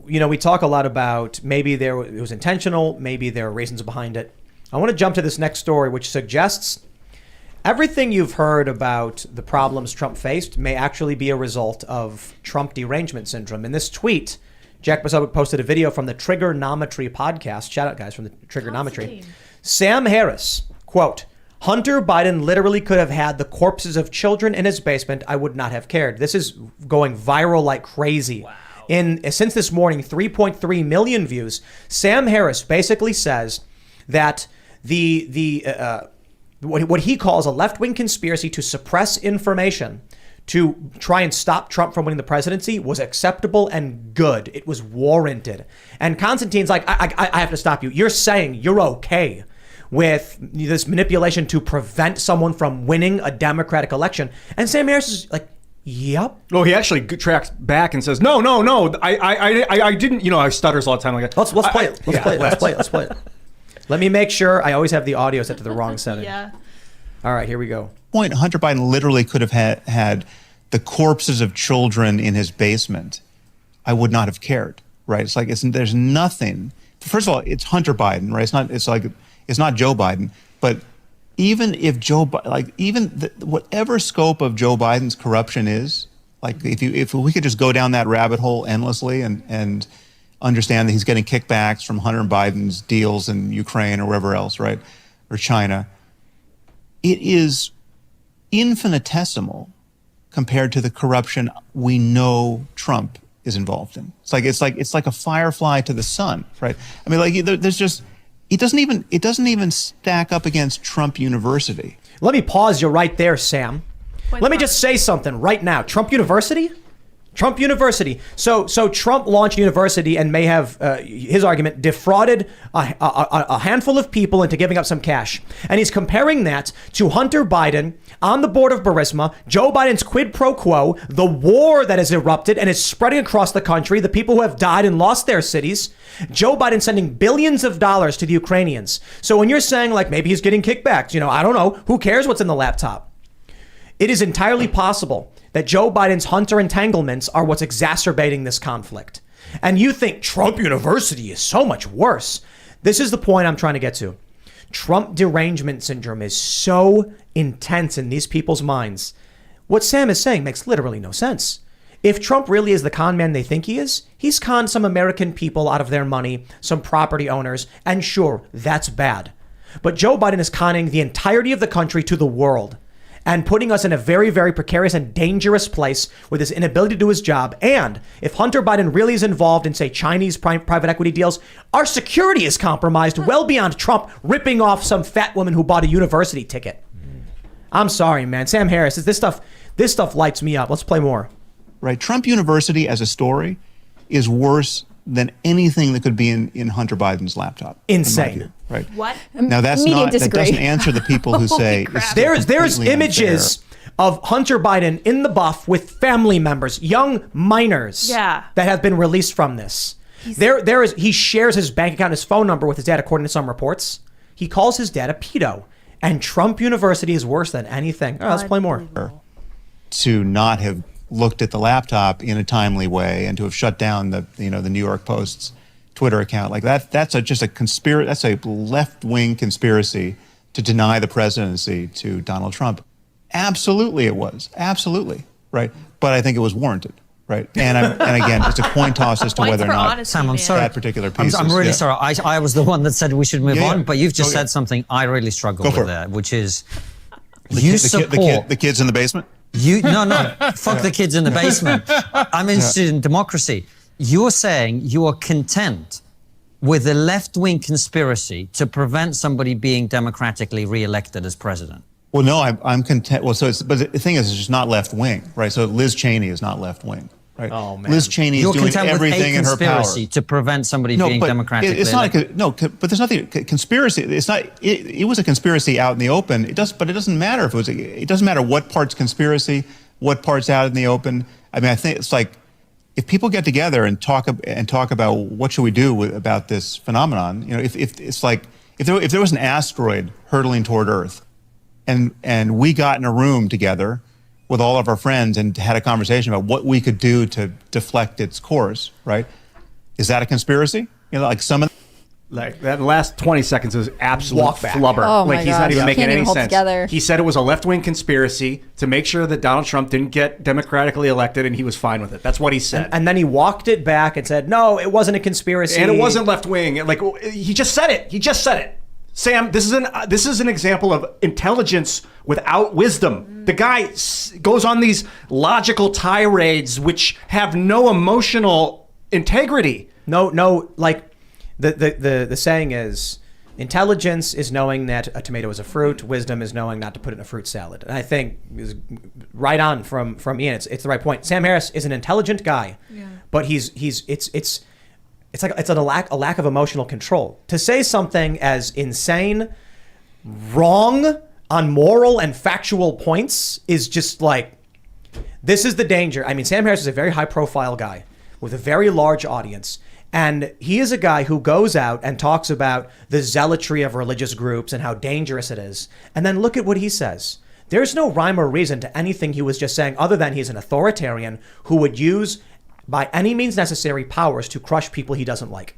we talk a lot about maybe it was intentional, maybe there are reasons behind it. I want to jump to this next story, which suggests everything you've heard about the problems Trump faced may actually be a result of Trump derangement syndrome. In this tweet, Jack Posobiec posted a video from the Trigonometry podcast. Shout out, guys, from the Trigonometry. Sam Harris, quote, Hunter Biden literally could have had the corpses of children in his basement. I would not have cared. This is going viral like crazy. Wow. Since this morning, 3.3 million views. Sam Harris basically says that what he calls a left-wing conspiracy to suppress information to try and stop Trump from winning the presidency was acceptable and good. It was warranted. And Constantine's like, I have to stop you. You're saying you're okay with this manipulation to prevent someone from winning a Democratic election. And Sam Harris is like, yep. Well, he actually tracks back and says, no, I didn't, I stutters all the time. Like, let's play it. Let's play it. Let me make sure. I always have the audio set to the wrong setting. Yeah. All right, here we go. Hunter Biden literally could have had the corpses of children in his basement. I would not have cared, right? It's like, there's nothing. First of all, it's Hunter Biden, right? It's not Joe Biden, but even if whatever scope of Joe Biden's corruption is, like if we could just go down that rabbit hole endlessly and understand that he's getting kickbacks from Hunter Biden's deals in Ukraine or wherever else, right, or China, it is infinitesimal compared to the corruption we know Trump is involved in. It's like a firefly to the sun, right? I mean, like there's just. It doesn't even stack up against Trump University. Let me pause you right there, Sam. Let me just say something right now. Trump University? Trump University. So Trump launched university and may have, his argument, defrauded a handful of people into giving up some cash. And he's comparing that to Hunter Biden on the board of Burisma, Joe Biden's quid pro quo, the war that has erupted and is spreading across the country, the people who have died and lost their cities, Joe Biden sending billions of dollars to the Ukrainians. So when you're saying like maybe he's getting kickbacks, I don't know, who cares what's in the laptop? It is entirely possible that Joe Biden's Hunter entanglements are what's exacerbating this conflict. And you think Trump University is so much worse. This is the point I'm trying to get to. Trump derangement syndrome is so intense in these people's minds. What Sam is saying makes literally no sense. If Trump really is the con man they think he is, he's conned some American people out of their money, some property owners, and sure, that's bad. But Joe Biden is conning the entirety of the country to the world and putting us in a very, very precarious and dangerous place with his inability to do his job. And if Hunter Biden really is involved in, say, Chinese private equity deals, our security is compromised well beyond Trump ripping off some fat woman who bought a university ticket. I'm sorry, man. Sam Harris, this stuff lights me up. Let's play more. Right. Trump University as a story is worse than anything that could be in Hunter Biden's laptop. Insane. Right. What? Now that doesn't answer the people who say there's images of Hunter Biden in the buff with family members, young minors that have been released from this. He shares his bank account and his phone number with his dad, according to some reports. He calls his dad a pedo. And Trump University is worse than anything. All right, let's play more. To not have looked at the laptop in a timely way and to have shut down the New York Post's Twitter account like that, that's just a conspiracy. That's a left-wing conspiracy to deny the presidency to Donald Trump. Absolutely, it was. Absolutely, right. But I think it was warranted, right. And again, it's a coin toss as to whether or not Sam, I'm sorry. that particular piece. I'm really sorry. I was the one that said we should move on, but you've just Okay. said something I really struggle with there, which is the kids in the basement. Fuck the kids in the basement. I'm interested in democracy. You're saying you are content with a left-wing conspiracy to prevent somebody being democratically re-elected as president. Well, no, I'm content. Well, but the thing is, it's just not left-wing, right? So Liz Cheney is not left-wing, right? Oh man, Liz Cheney is doing everything in her power. You're content with a conspiracy to prevent somebody being democratically elected. But there's nothing conspiracy. It's not. It was a conspiracy out in the open. But it doesn't matter if it was. It doesn't matter what part's conspiracy, what part's out in the open. I mean, I think it's like if people get together and talk about what should we do about this phenomenon. If it's like if there was an asteroid hurtling toward Earth, and we got in a room together with all of our friends and had a conversation about what we could do to deflect its course, right? Is that a conspiracy? You know, like some of Like that last 20 seconds is absolute Walk back. flubber. Oh my Like he's not gosh. even making Can't even any hold sense. together. He said it was a left-wing conspiracy to make sure that Donald Trump didn't get democratically elected, and he was fine with it. That's what he said. And then he walked it back and said, no, it wasn't a conspiracy. And it wasn't left-wing. Like he just said it. He just said it. Sam, this is an example of intelligence without wisdom. The guy goes on these logical tirades which have no emotional integrity. No, like the saying is, intelligence is knowing that a tomato is a fruit. Wisdom is knowing not to put it in a fruit salad. And I think is right on from Ian. It's the right point. Sam Harris is an intelligent guy, but it's like a lack of emotional control. To say something as insane, wrong on moral and factual points is just like, this is the danger. I mean, Sam Harris is a very high profile guy with a very large audience. And he is a guy who goes out and talks about the zealotry of religious groups and how dangerous it is. And then look at what he says. There's no rhyme or reason to anything he was just saying other than he's an authoritarian who would use by any means necessary powers to crush people he doesn't like.